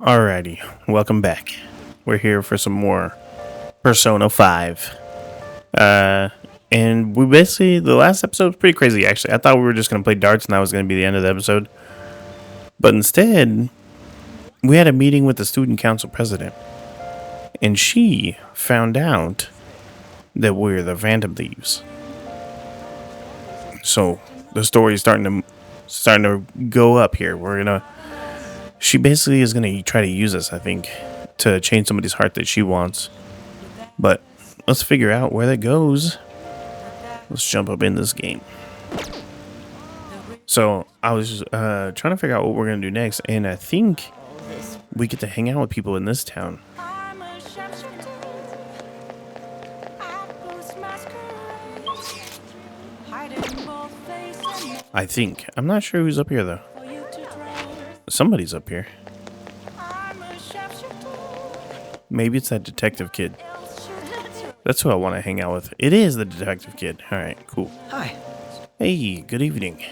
Alrighty, welcome back. We're here for some more Persona 5. Uh, and we basically, the last episode was pretty crazy actually. I thought we were just going to play darts and that was going to be the end of the episode. But instead, we had a meeting with the student council president. And she found out that we're the Phantom Thieves. So the story's starting to go up here. She basically is gonna try to use us, I think, to change somebody's heart that she wants. But let's figure out where that goes. Let's jump up in this game. So I was trying to figure out what we're gonna do next, and I think we get to hang out with people in this town. I think. I'm not sure who's up here though. Somebody's up here. Maybe it's that detective kid. That's who I want to hang out with. It is the detective kid. Alright, cool. Hi. Hey, good evening.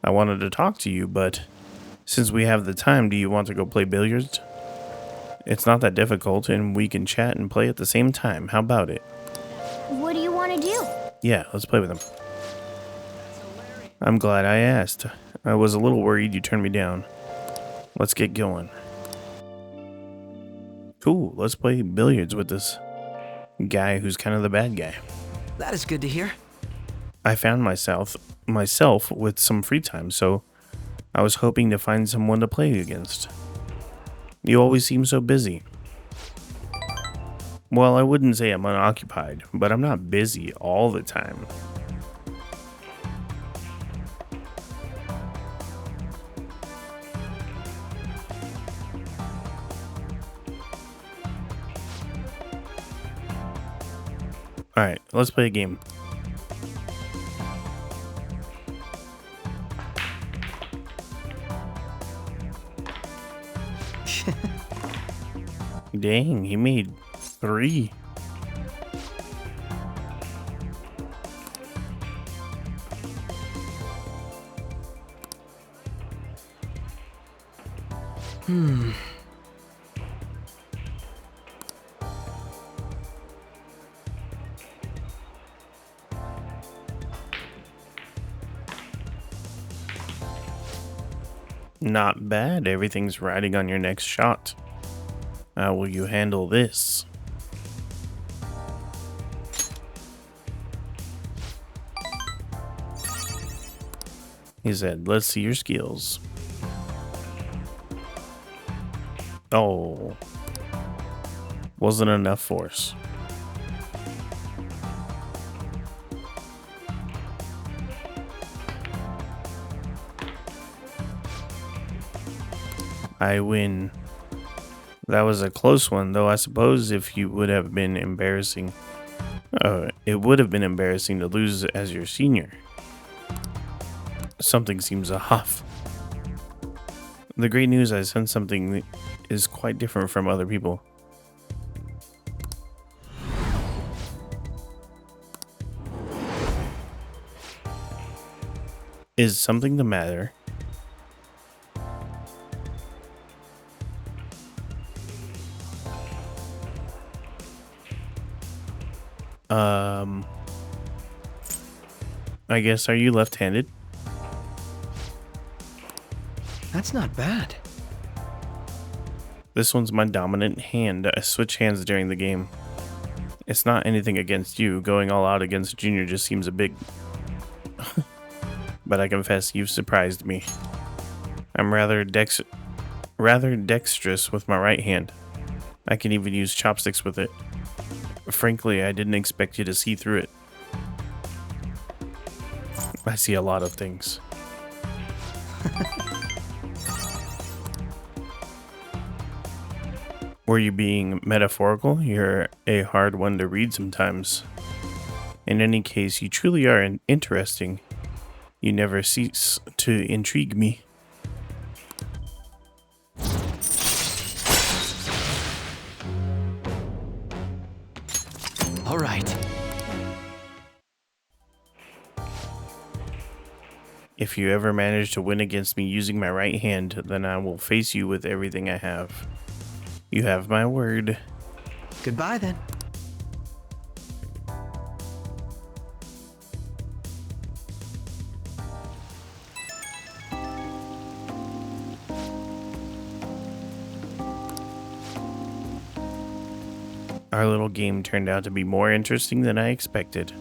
I wanted to talk to you, but since we have the time, do you want to go play billiards? It's not that difficult, and we can chat and play at the same time. How about it? What do you want to do? Yeah, let's play with him. I'm glad I asked. I was a little worried you turned me down. Let's get going. Cool, let's play billiards with this guy who's kind of the bad guy. That is good to hear. I found myself with some free time, so I was hoping to find someone to play against. You always seem so busy. Well, I wouldn't say I'm unoccupied, but I'm not busy all the time. Alright, let's play a game. Dang, he made 3. Not bad. Everything's riding on your next shot. How will you handle this? He said, let's see your skills. Oh. Wasn't enough force. I win. That was a close one, though I suppose if you would have been embarrassing. It would have been embarrassing to lose as your senior. Something seems off. The great news, I sense something that is quite different from other people. Is something the matter? I guess, are you left-handed? That's not bad. This one's my dominant hand. I switch hands during the game. It's not anything against you. Going all out against Junior just seems a big... But I confess, you've surprised me. I'm rather dexterous with my right hand. I can even use chopsticks with it. Frankly, I didn't expect you to see through it. I see a lot of things. Were you being metaphorical? You're a hard one to read sometimes. In any case, you truly are interesting. You never cease to intrigue me. All right. If you ever manage to win against me using my right hand, then I will face you with everything I have. You have my word. Goodbye then. Our little game turned out to be more interesting than I expected.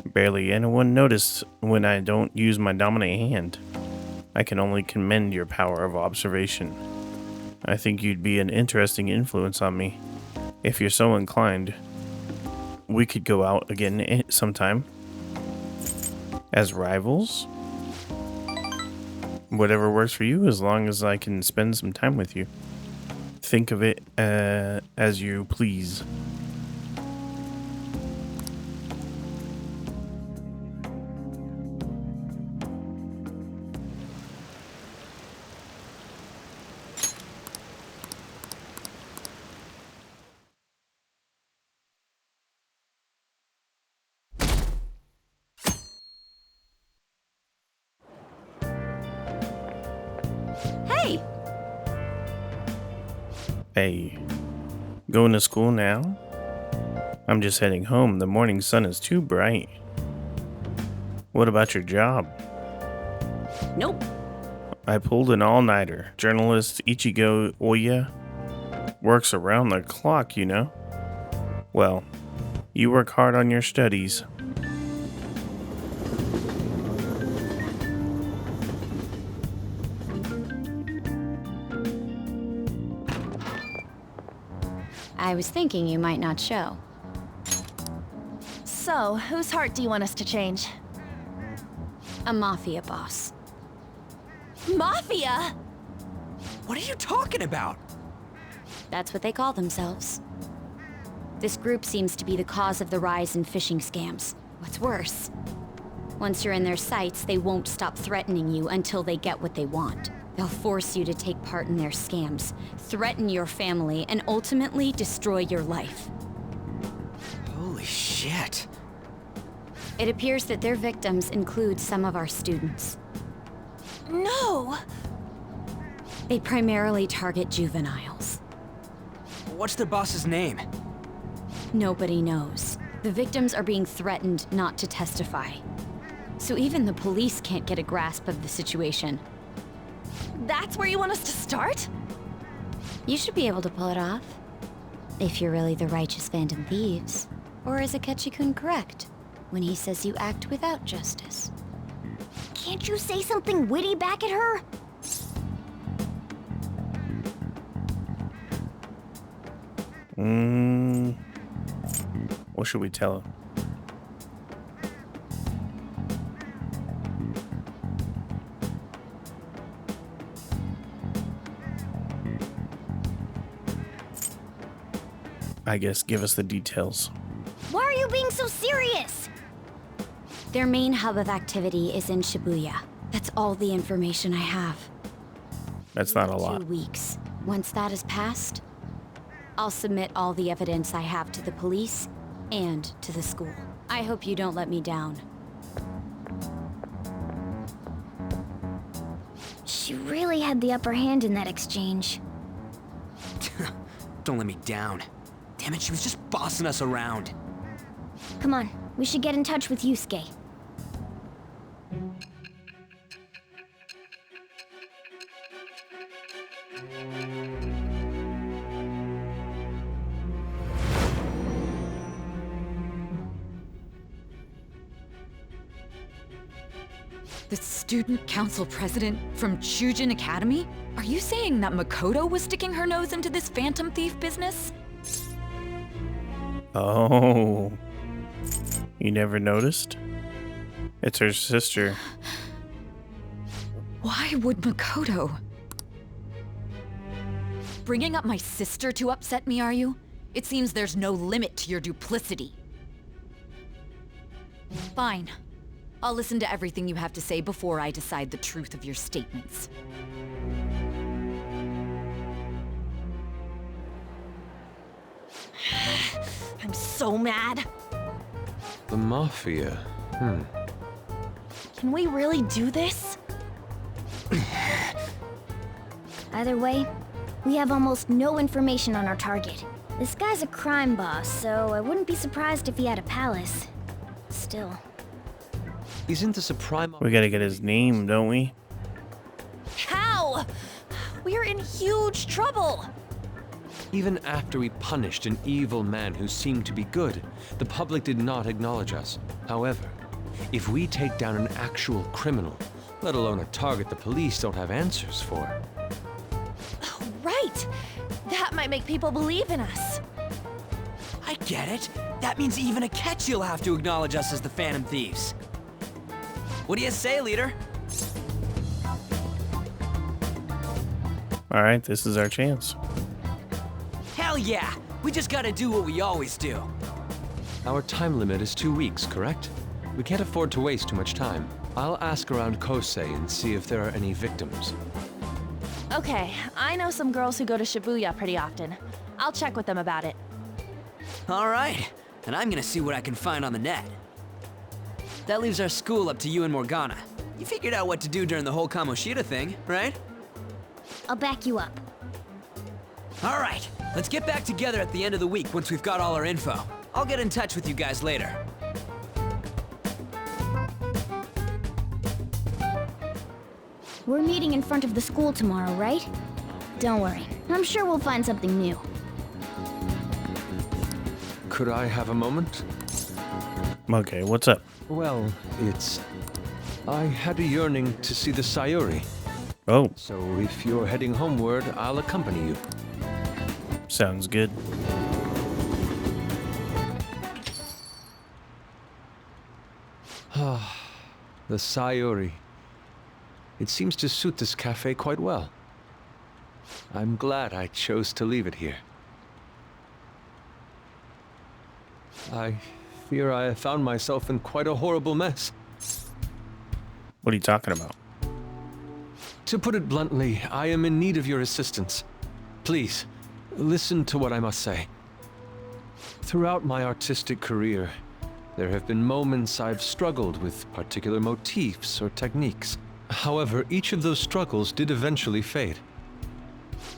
Barely anyone noticed when I don't use my dominant hand. I can only commend your power of observation. I think you'd be an interesting influence on me. If you're so inclined, we could go out again sometime. As rivals? Whatever works for you, as long as I can spend some time with you. Think of it as you please. Hey! Hey, going to school now? I'm just heading home. The morning sun is too bright. What about your job? Nope. I pulled an all-nighter. Journalist Ichigo Oya works around the clock, you know? Well, you work hard on your studies. I was thinking you might not show. So, whose heart do you want us to change? A mafia boss. Mafia? What are you talking about? That's what they call themselves. This group seems to be the cause of the rise in phishing scams. What's worse, once you're in their sights, they won't stop threatening you until they get what they want. They'll force you to take part in their scams, threaten your family, and ultimately destroy your life. Holy shit. It appears that their victims include some of our students. No! They primarily target juveniles. What's the boss's name? Nobody knows. The victims are being threatened not to testify. So even the police can't get a grasp of the situation. That's where you want us to start? You should be able to pull it off. If you're really the righteous Phantom Thieves. Or is Akechi-kun correct when he says you act without justice? Can't you say something witty back at her? What should we tell him? I guess give us the details. Why are you being so serious? Their main hub of activity is in Shibuya. That's all the information I have. That's not a 2 lot. weeks. Once that is passed, I'll submit all the evidence I have to the police and to the school. I hope you don't let me down. She really had the upper hand in that exchange. Don't let me down. Damn it, she was just bossing us around. Come on, we should get in touch with Yusuke. The student council president from Chujin Academy? Are you saying that Makoto was sticking her nose into this phantom thief business? Oh. You never noticed? It's her sister. Why would Makoto? Bringing up my sister to upset me, are you? It seems there's no limit to your duplicity. Fine. I'll listen to everything you have to say before I decide the truth of your statements. I'm so mad. The Mafia. Can we really do this? Either way, we have almost no information on our target. This guy's a crime boss, so I wouldn't be surprised if he had a palace. Still. Isn't this a prime... We gotta get his name, don't we? How? We're in huge trouble. Even after we punished an evil man who seemed to be good, the public did not acknowledge us. However, if we take down an actual criminal, let alone a target the police don't have answers for. Right. That might make people believe in us. I get it. That means even a catch you'll have to acknowledge us as the Phantom Thieves. What do you say, leader? Alright, this is our chance. Hell yeah! We just gotta do what we always do. Our time limit is 2 weeks, correct? We can't afford to waste too much time. I'll ask around Kosei and see if there are any victims. Okay, I know some girls who go to Shibuya pretty often. I'll check with them about it. All right, and I'm gonna see what I can find on the net. That leaves our school up to you and Morgana. You figured out what to do during the whole Kamoshida thing, right? I'll back you up. All right, let's get back together at the end of the week once we've got all our info. I'll get in touch with you guys later. We're meeting in front of the school tomorrow, right? Don't worry. I'm sure we'll find something new. Could I have a moment? Okay, what's up? Well, I had a yearning to see the Sayuri. Oh, So if you're heading homeward, I'll accompany you. sounds good. The Sayuri. It seems to suit this cafe quite well. I'm glad I chose to leave it here. I fear I have found myself in quite a horrible mess. What are you talking about? To put it bluntly, I am in need of your assistance. Please, listen to what I must say. Throughout my artistic career, there have been moments I've struggled with particular motifs or techniques. However, each of those struggles did eventually fade.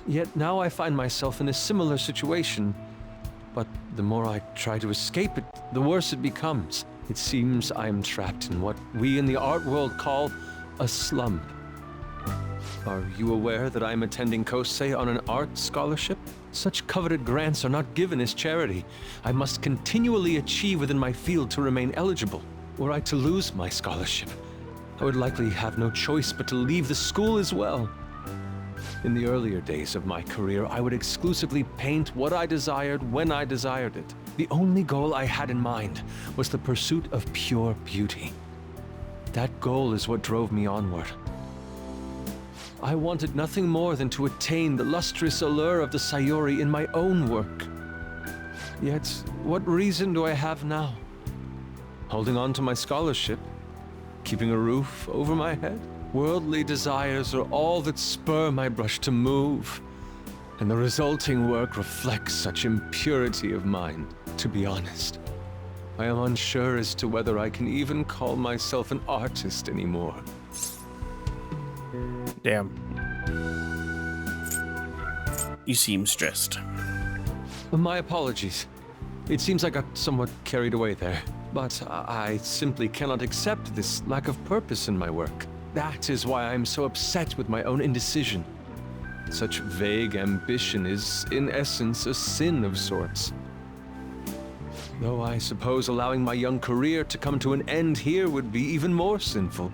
Yet now I find myself in a similar situation, but the more I try to escape it, the worse it becomes. It seems I am trapped in what we in the art world call a slump. Are you aware that I am attending Kosei on an art scholarship? Such coveted grants are not given as charity. I must continually achieve within my field to remain eligible. Were I to lose my scholarship, I would likely have no choice but to leave the school as well. In the earlier days of my career, I would exclusively paint what I desired when I desired it. The only goal I had in mind was the pursuit of pure beauty. That goal is what drove me onward. I wanted nothing more than to attain the lustrous allure of the Sayuri in my own work. Yet, what reason do I have now? Holding on to my scholarship? Keeping a roof over my head? Worldly desires are all that spur my brush to move, and the resulting work reflects such impurity of mind. To be honest, I am unsure as to whether I can even call myself an artist anymore. Damn. You seem stressed. My apologies. It seems I got somewhat carried away there, but I simply cannot accept this lack of purpose in my work. That is why I am so upset with my own indecision. Such vague ambition is, in essence, a sin of sorts. Though I suppose allowing my young career to come to an end here would be even more sinful.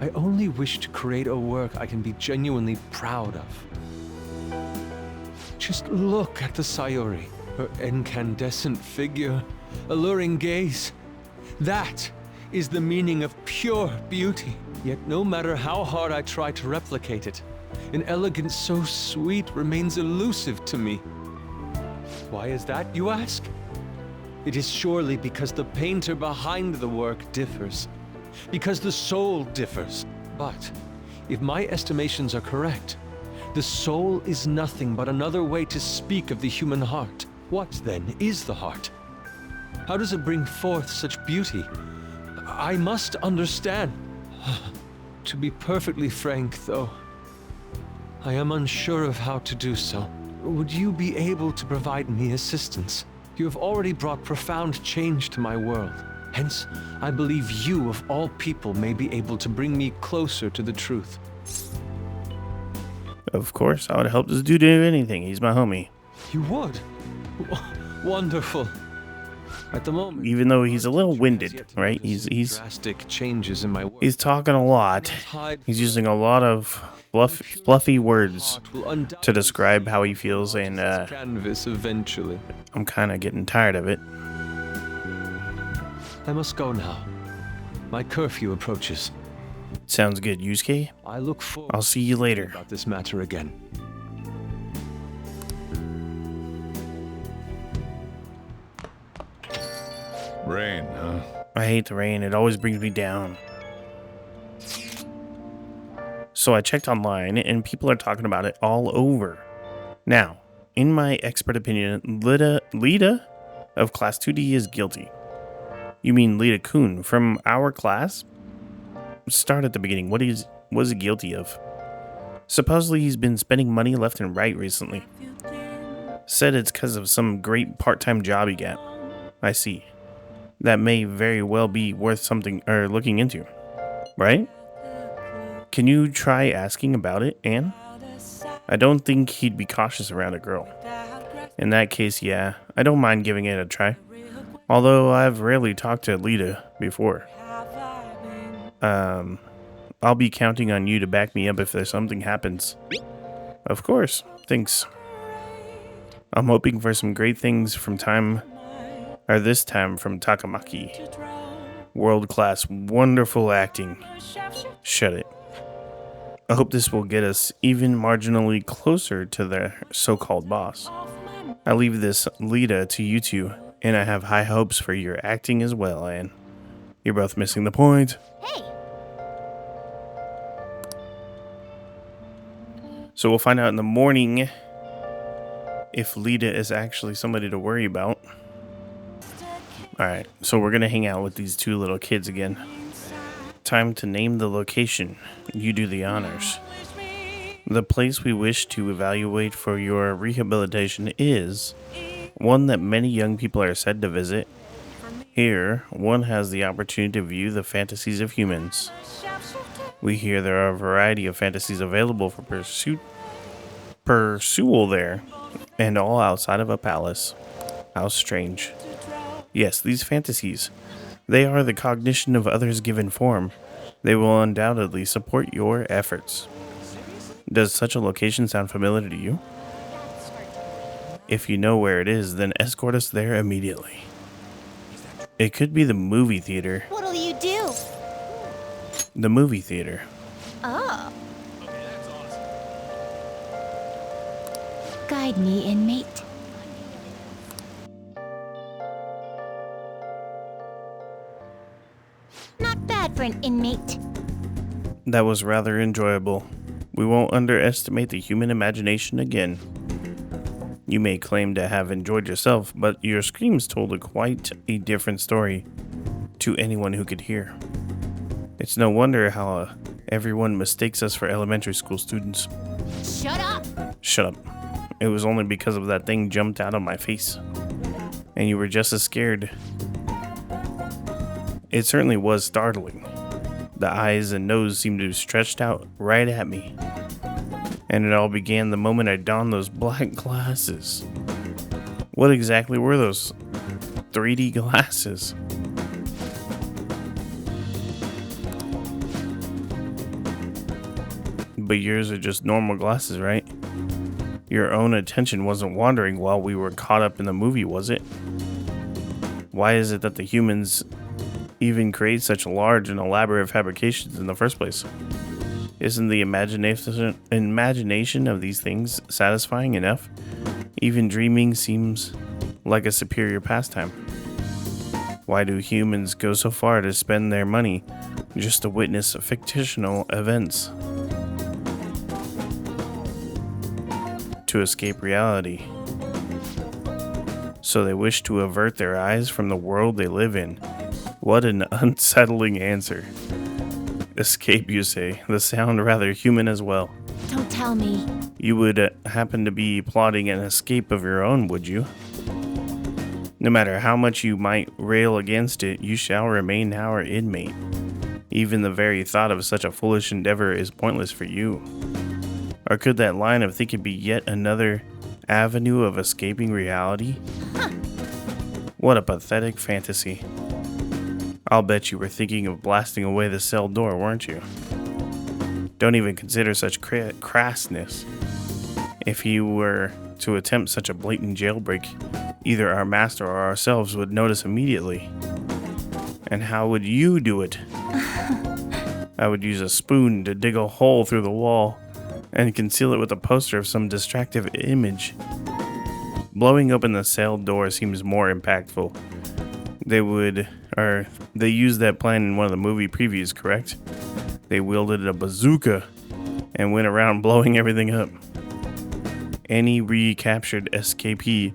I only wish to create a work I can be genuinely proud of. Just look at the Sayuri, her incandescent figure, alluring gaze. That is the meaning of pure beauty. Yet no matter how hard I try to replicate it, an elegance so sweet remains elusive to me. Why is that, you ask? It is surely because the painter behind the work differs, because the soul differs. But if my estimations are correct, the soul is nothing but another way to speak of the human heart. What, then, is the heart? How does it bring forth such beauty? I must understand. To be perfectly frank, though, I am unsure of how to do so. Would you be able to provide me assistance? You have already brought profound change to my world. Hence, I believe you, of all people, may be able to bring me closer to the truth. Of course, I would help this dude do anything. He's my homie. You would? Wonderful. At the moment, Even though he's a little winded, right? He's drastic changes in my world. he's talking a lot. He's using a lot of fluffy words to describe how he feels, and Canvas eventually. I'm kind of getting tired of it. I must go now. My curfew approaches. Sounds good, Yusuke. I look forward I'll see you later. about this matter again. Rain, huh? I hate the rain. It always brings me down. So I checked online, and people are talking about it all over. Now, in my expert opinion, Lita of Class 2D is guilty. You mean Lita Kun from our class? Start at the beginning. What was he guilty of? Supposedly he's been spending money left and right recently. Said it's because of some great part-time job he got. I see. That may very well be worth something or looking into, right? Can you try asking about it, Anne? I don't think he'd be cautious around a girl. In that case, yeah, I don't mind giving it a try. Although I've rarely talked to Lita before. I'll be counting on you to back me up if there's something happens. Of course, thanks. I'm hoping for some great things this time from Takamaki. World-class, wonderful acting. Shut it. I hope this will get us even marginally closer to the so-called boss. I leave this Lita to you two, and I have high hopes for your acting as well, Anne. You're both missing the point. Hey! So we'll find out in the morning if Lita is actually somebody to worry about. Alright, so we're going to hang out with these two little kids again. Time to name the location. You do the honors. The place we wish to evaluate for your rehabilitation is one that many young people are said to visit. Here, one has the opportunity to view the fantasies of humans. We hear there are a variety of fantasies available for pursual there, and all outside of a palace. How strange. Yes, these fantasies. They are the cognition of others given form. They will undoubtedly support your efforts. Does such a location sound familiar to you? If you know where it is, then escort us there immediately. It could be the movie theater. What'll you do? The movie theater. Oh. Guide me, inmate. Not bad for an inmate. That was rather enjoyable. We won't underestimate the human imagination again. You may claim to have enjoyed yourself, but your screams told quite a different story to anyone who could hear. It's no wonder how everyone mistakes us for elementary school students. Shut up! Shut up. It was only because of that thing jumped out of my face. And you were just as scared. It certainly was startling. The eyes and nose seemed to be stretched out right at me. And it all began the moment I donned those black glasses. What exactly were those 3D glasses? But yours are just normal glasses, right? Your own attention wasn't wandering while we were caught up in the movie, was it? Why is it that the humans even create such large and elaborate fabrications in the first place? Isn't the imagination of these things satisfying enough? Even dreaming seems like a superior pastime. Why do humans go so far to spend their money just to witness fictional events? To escape reality. So they wish to avert their eyes from the world they live in. What an unsettling answer. Escape, you say. The sound rather human as well. Don't tell me. You would happen to be plotting an escape of your own, would you? No matter how much you might rail against it, you shall remain our inmate. Even the very thought of such a foolish endeavor is pointless for you. Or could that line of thinking be yet another avenue of escaping reality? What a pathetic fantasy. I'll bet you were thinking of blasting away the cell door, weren't you? Don't even consider such crassness. If you were to attempt such a blatant jailbreak, either our master or ourselves would notice immediately. And how would you do it? I would use a spoon to dig a hole through the wall and conceal it with a poster of some distractive image. Blowing open the cell door seems more impactful. They used that plan in one of the movie previews, correct? They wielded a bazooka and went around blowing everything up. Any recaptured escapee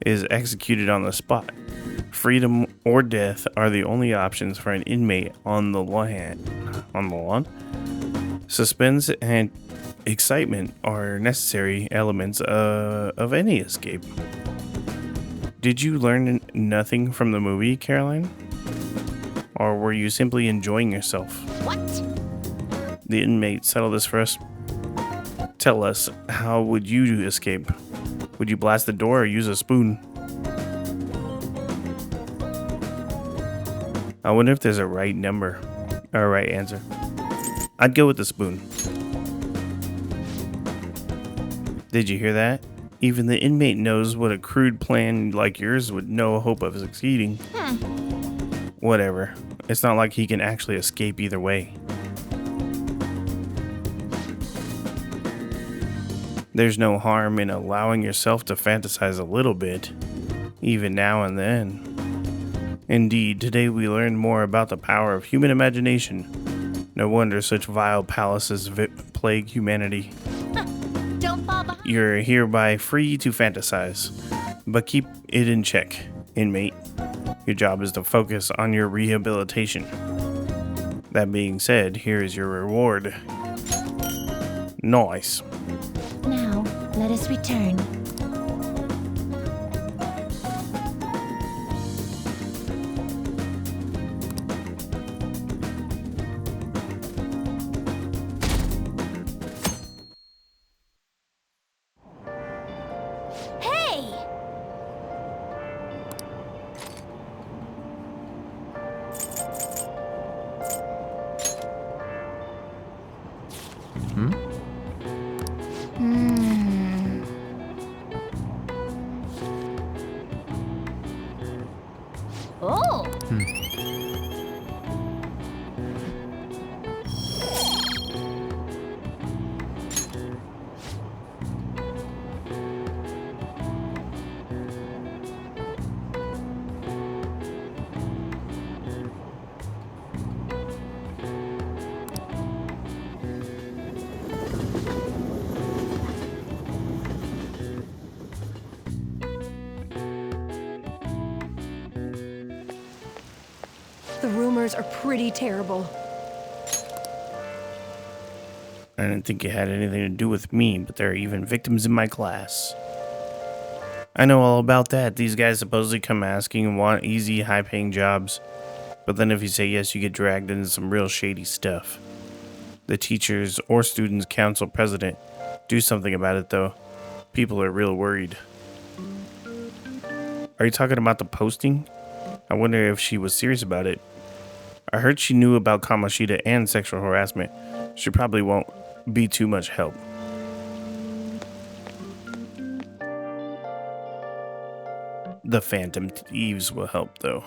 is executed on the spot. Freedom or death are the only options for an inmate on the lawn. Suspense and excitement are necessary elements of any escape. Did you learn nothing from the movie, Caroline? Or were you simply enjoying yourself? What? The inmate, settle this for us. Tell us, how would you escape? Would you blast the door or use a spoon? I wonder if there's a right number or a right answer. I'd go with the spoon. Did you hear that? Even the inmate knows what a crude plan like yours would no hope of succeeding. Whatever. It's not like he can actually escape either way. There's no harm in allowing yourself to fantasize a little bit, even now and then. Indeed, today we learned more about the power of human imagination. No wonder such vile palaces plague humanity. Don't fall behind. You're hereby free to fantasize, but keep it in check, inmate. Your job is to focus on your rehabilitation. That being said, here is your reward. Nice. Now, let us return. Hey! Oh! The rumors are pretty terrible. I didn't think it had anything to do with me, but there are even victims in my class. I know all about that. These guys supposedly come asking and want easy, high-paying jobs. But then if you say yes, you get dragged into some real shady stuff. The teachers or students' council president do something about it, though. People are real worried. Are you talking about the posting? I wonder if she was serious about it. I heard she knew about Kamoshida and sexual harassment. She probably won't be too much help. The Phantom Thieves will help, though.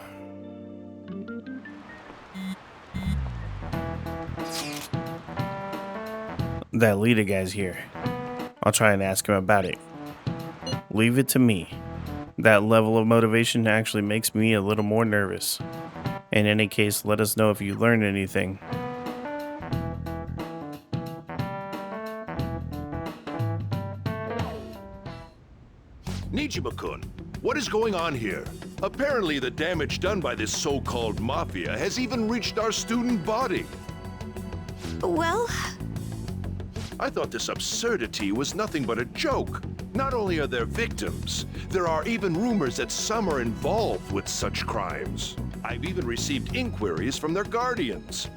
That leader guy's here. I'll try and ask him about it. Leave it to me. That level of motivation actually makes me a little more nervous. In any case, let us know if you learned anything. Nijima-kun, What is going on here? Apparently the damage done by this so-called mafia has even reached our student body. Well, I thought this absurdity was nothing but a joke. Not only are there victims, there are even rumors that some are involved with such crimes. I've even received inquiries from their guardians.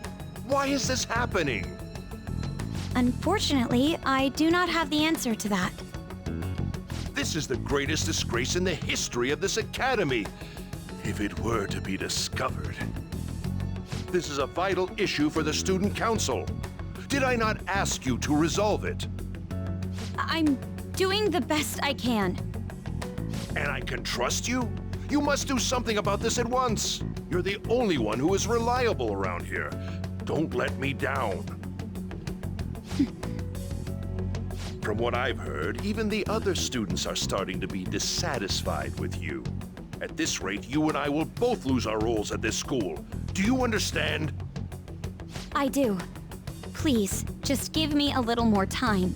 Why is this happening? Unfortunately, I do not have the answer to that. This is the greatest disgrace in the history of this academy, if it were to be discovered. This is a vital issue for the student council. Did I not ask you to resolve it? I'm doing the best I can. And I can trust you? You must do something about this at once. You're the only one who is reliable around here. Don't let me down. From what I've heard, even the other students are starting to be dissatisfied with you. At this rate, you and I will both lose our roles at this school. Do you understand? I do. Please, just give me a little more time.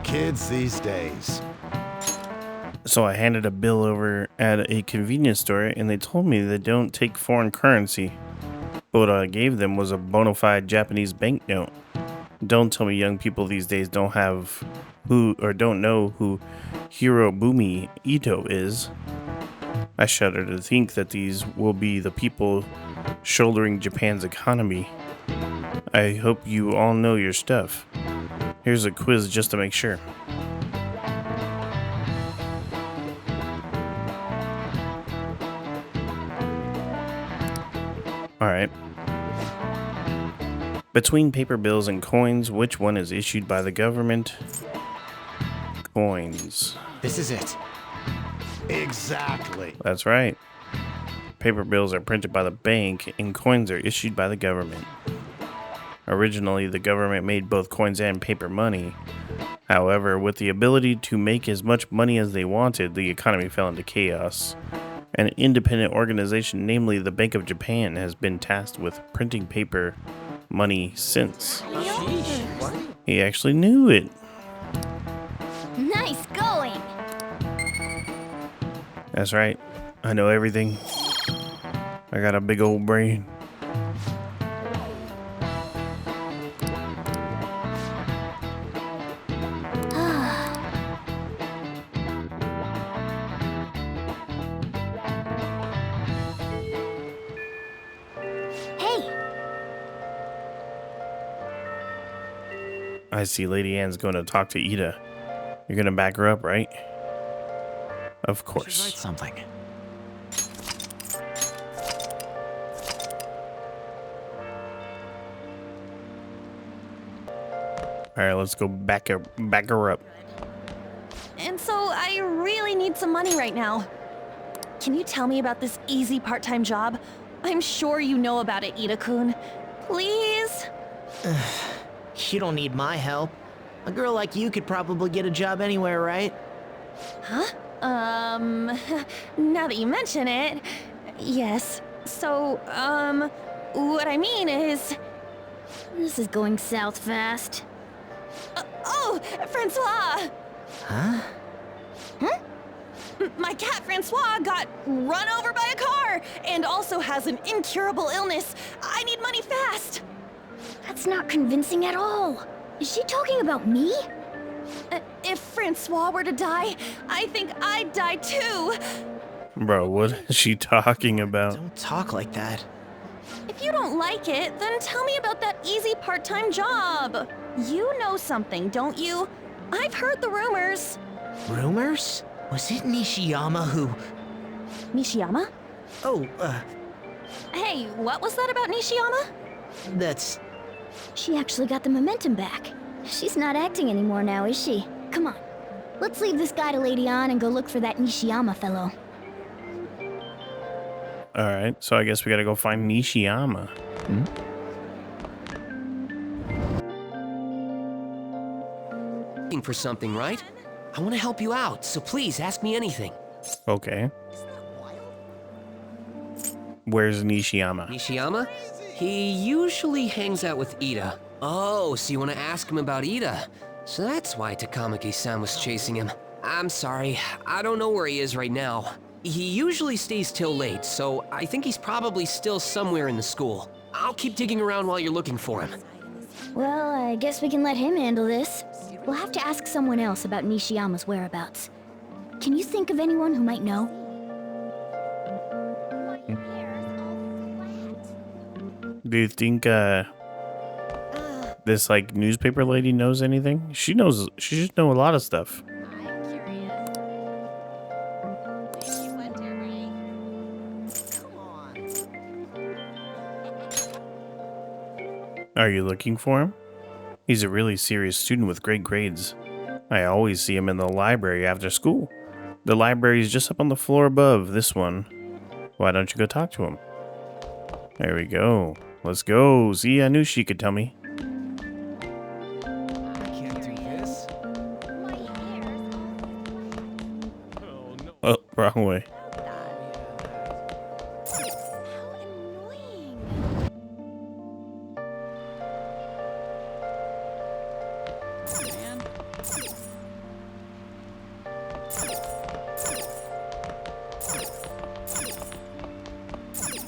Kids these days. So I handed a bill over at a convenience store and they told me they don't take foreign currency. But what I gave them was a bona fide Japanese banknote. Don't tell me young people these days don't know who Hirobumi Ito is. I shudder to think that these will be the people shouldering Japan's economy. I hope you all know your stuff. Here's a quiz just to make sure. Alright. Between paper bills and coins, which one is issued by the government? Coins. This is it. Exactly. That's right. Paper bills are printed by the bank and coins are issued by the government. Originally, the government made both coins and paper money. However, with the ability to make as much money as they wanted, the economy fell into chaos. An independent organization, namely the Bank of Japan, has been tasked with printing paper money since. He actually knew it. Nice going! That's right. I know everything. I got a big old brain. Hey! I see Lady Ann's going to talk to Ida. You're going to back her up, right? Of Write course. something. Alright, let's go back her up. and so I really need some money right now. Can you tell me about this easy part-time job? I'm sure you know about it, Ida-kun. Please? You don't need my help. A girl like you could probably get a job anywhere, right? Huh? Now that you mention it, yes. So, what I mean is... This is going south fast. Oh, Francois! Huh? My cat Francois got run over by a car and also has an incurable illness. I need money fast. That's not convincing at all. Is she talking about me? If Francois were to die, I think I'd die too. Bro, what is she talking about? Don't talk like that. If you don't like it, then tell me about that easy part-time job. You know something, don't you? I've heard the rumors. Rumors? Was it Nishiyama who... Nishiyama? Oh, Hey, what was that about Nishiyama? that's... She actually got the momentum back. She's not acting anymore now, is she? Come on. Let's leave this guy to Lady Ann and go look for that Nishiyama fellow. Alright, so I guess we gotta go find Nishiyama. Looking for something, right? I want to help you out, so please ask me anything. Okay. Where's Nishiyama? Nishiyama? He usually hangs out with Ida. Oh, so you want to ask him about Ida. So that's why Takamaki-san was chasing him. I'm sorry, I don't know where he is right now. He usually stays till late, so I think he's probably still somewhere in the school. I'll keep digging around while you're looking for him. Well, I guess we can let him handle this. We'll have to ask someone else about Nishiyama's whereabouts. Can you think of anyone who might know? Do you think this like newspaper lady knows anything? She should know a lot of stuff. Are you looking for him? He's a really serious student with great grades. I always see him in the library after school. The library is just up on the floor above this one. Why don't you go talk to him? There we go. Let's go. See, I knew she could tell me. I can't do this. Oh, wrong way.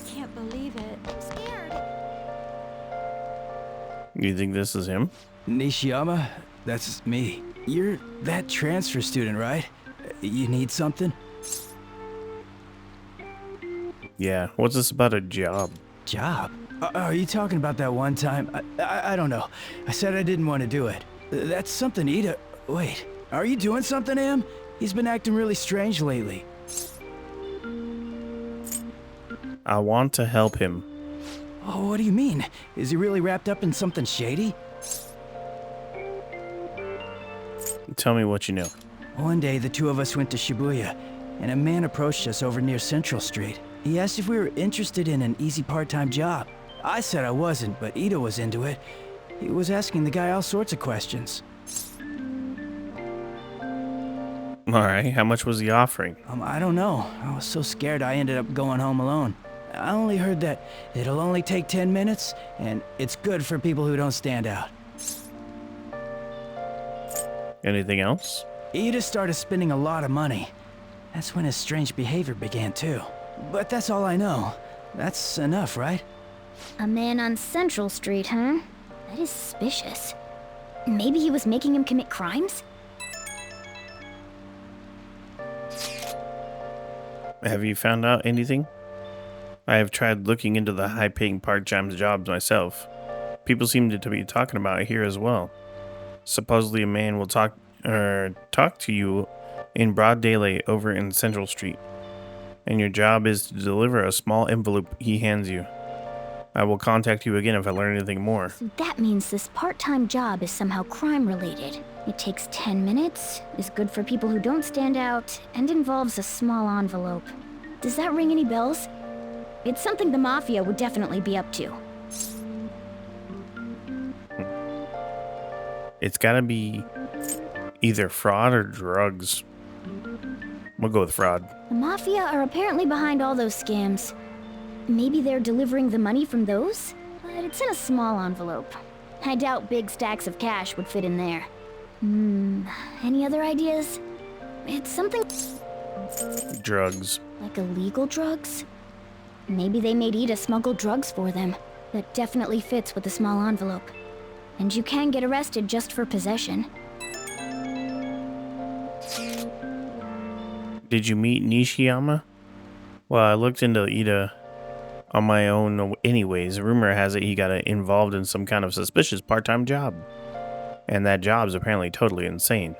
Can't believe it. I'm scared. You think this is him? Nishiyama, that's me. You're that transfer student, right? You need something? Yeah. What's this about a job? Job? Are you talking about that one time? I don't know. I said I didn't want to do it. That's something Ida... Wait, are you doing something to him? He's been acting really strange lately. I want to help him. Oh, what do you mean? Is he really wrapped up in something shady? Tell me what you know. One day, the two of us went to Shibuya, and a man approached us over near Central Street. He asked if we were interested in an easy part-time job. I said I wasn't, but Ida was into it. He was asking the guy all sorts of questions. Alright, how much was he offering? I don't know. I was so scared I ended up going home alone. I only heard that it'll only take 10 minutes, and it's good for people who don't stand out. Anything else? Ida started spending a lot of money. That's when his strange behavior began too. But that's all I know. That's enough, right? A man on Central Street, huh? That is suspicious. Maybe he was making him commit crimes? Have you found out anything? I have tried looking into the high-paying part-time jobs myself. People seem to be talking about it here as well. Supposedly a man will talk to you in broad daylight over in Central Street, and your job is to deliver a small envelope he hands you. I will contact you again if I learn anything more. So that means this part-time job is somehow crime-related. It takes 10 minutes, is good for people who don't stand out, and involves a small envelope. Does that ring any bells? It's something the Mafia would definitely be up to. It's gotta be either fraud or drugs. We'll go with fraud. The Mafia are apparently behind all those scams. Maybe they're delivering the money from those? But it's in a small envelope. I doubt big stacks of cash would fit in there. Any other ideas? It's something... Drugs. Like illegal drugs? Maybe they made Ida smuggle drugs for them. That definitely fits with the small envelope. And you can get arrested just for possession. Did you meet Nishiyama? Well, I looked into Ida on my own anyways. Rumor has it he got involved in some kind of suspicious part-time job. And that job's apparently totally insane.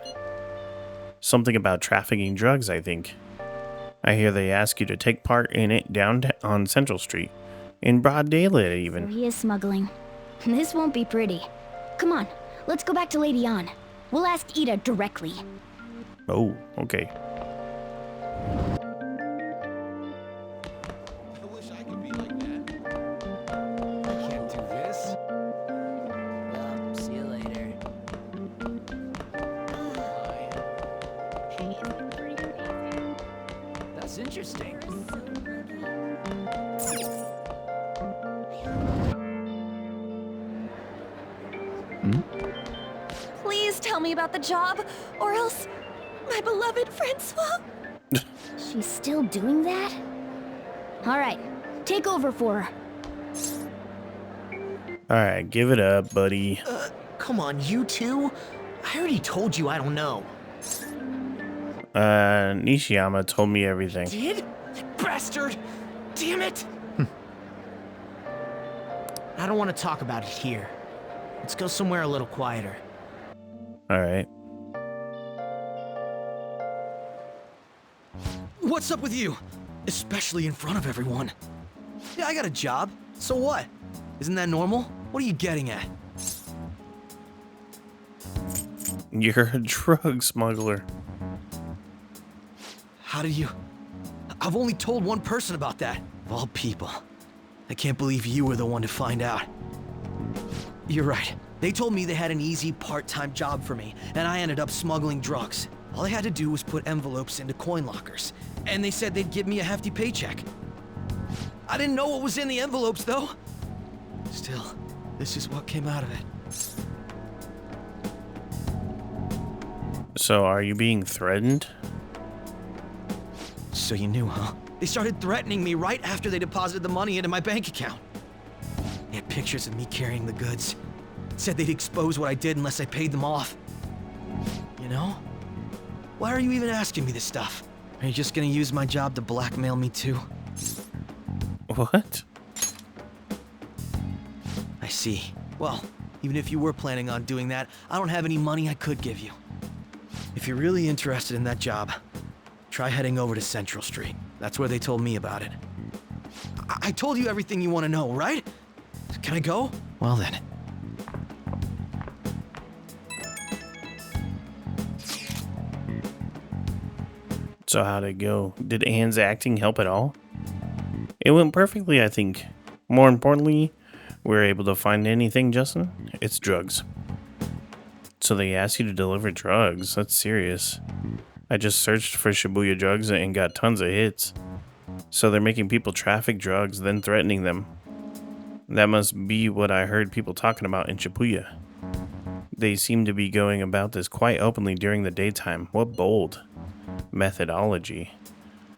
Something about trafficking drugs, I think. I hear they ask you to take part in it down on Central Street. In broad daylight, even. So he is smuggling. This won't be pretty. Come on, let's go back to Lady An. We'll ask Ida directly. Oh, okay. I wish I could be like that. I can't do this. Well, see you later. That's interesting. tell me about the job, or else my beloved Francois. She's still doing that? Alright, take over for her. Alright, give it up, buddy. Come on, you two? I already told you I don't know. Nishiyama told me everything. Did? Bastard! Damn it! I don't want to talk about it here. Let's go somewhere a little quieter. Alright. What's up with you? Especially in front of everyone. Yeah, I got a job. So what? Isn't that normal? What are you getting at? You're a drug smuggler. How did you... I've only told one person about that. Of all people. I can't believe you were the one to find out. You're right. They told me they had an easy part-time job for me, and I ended up smuggling drugs. All I had to do was put envelopes into coin lockers, and they said they'd give me a hefty paycheck. I didn't know what was in the envelopes, though. Still, this is what came out of it. So, are you being threatened? So you knew, huh? They started threatening me right after they deposited the money into my bank account. They had pictures of me carrying the goods. Said they'd expose what I did unless I paid them off. You know? Why are you even asking me this stuff? Are you just gonna use my job to blackmail me too? What? I see. Well, even if you were planning on doing that, I don't have any money I could give you. If you're really interested in that job, try heading over to Central Street. That's where they told me about it. I told you everything you want to know, right? Can I go? Well then. So how'd it go? Did Anne's acting help at all? It went perfectly, I think. More importantly, we were able to find anything, Justin. It's drugs. So they asked you to deliver drugs. That's serious. I just searched for Shibuya drugs and got tons of hits. So they're making people traffic drugs, then threatening them. That must be what I heard people talking about in Shibuya. They seem to be going about this quite openly during the daytime. What bold methodology.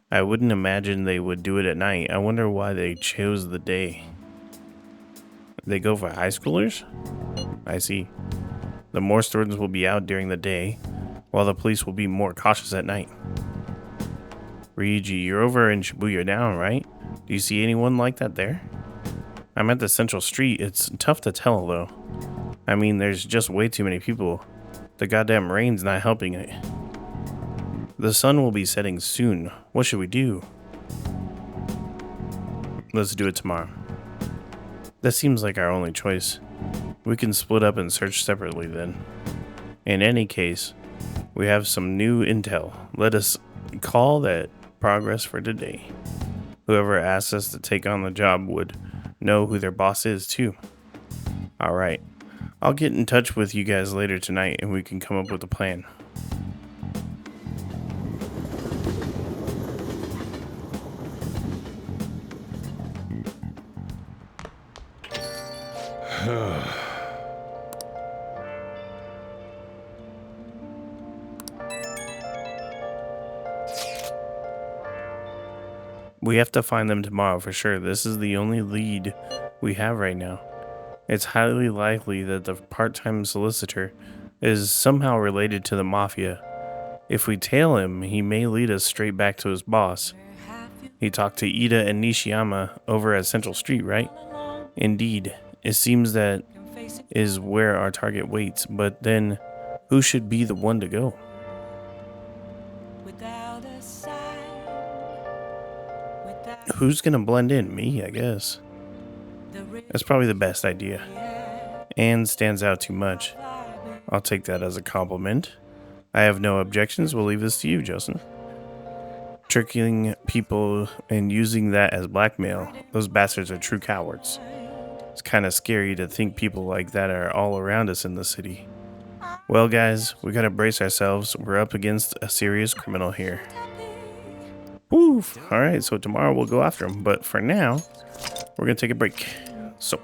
I wouldn't imagine they would do it at night. I wonder why they chose the day. They go for high schoolers? I see. The more students will be out during the day, while the police will be more cautious at night. Ryuji, you're over in Shibuya now, right? Do you see anyone like that there? I'm at the Central Street. It's tough to tell, though. I mean, there's just way too many people. The goddamn rain's not helping it. The sun will be setting soon. What should we do? Let's do it tomorrow. That seems like our only choice. We can split up and search separately then. In any case, we have some new intel. Let us call that progress for today. Whoever asks us to take on the job would know who their boss is too. Alright, I'll get in touch with you guys later tonight and we can come up with a plan. We have to find them tomorrow for sure. This is the only lead we have right now. It's highly likely that the part-time solicitor is somehow related to the mafia. If we tail him, he may lead us straight back to his boss. He talked to Ida and Nishiyama over at Central Street, right? Indeed. It seems that is where our target waits, but then who should be the one to go? Who's gonna blend in? Me, I guess. That's probably the best idea. Anne stands out too much. I'll take that as a compliment. I have no objections. We'll leave this to you, Justin. Tricking people and using that as blackmail. Those bastards are true cowards. It's kind of scary to think people like that are all around us in the city. Well, guys, we gotta brace ourselves. We're up against a serious criminal here. Woof! Alright, so tomorrow we'll go after him, but for now, we're gonna take a break. So,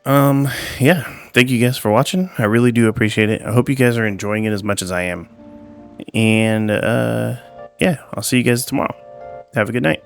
yeah, thank you guys for watching. I really do appreciate it. I hope you guys are enjoying it as much as I am. And yeah, I'll see you guys tomorrow. Have a good night.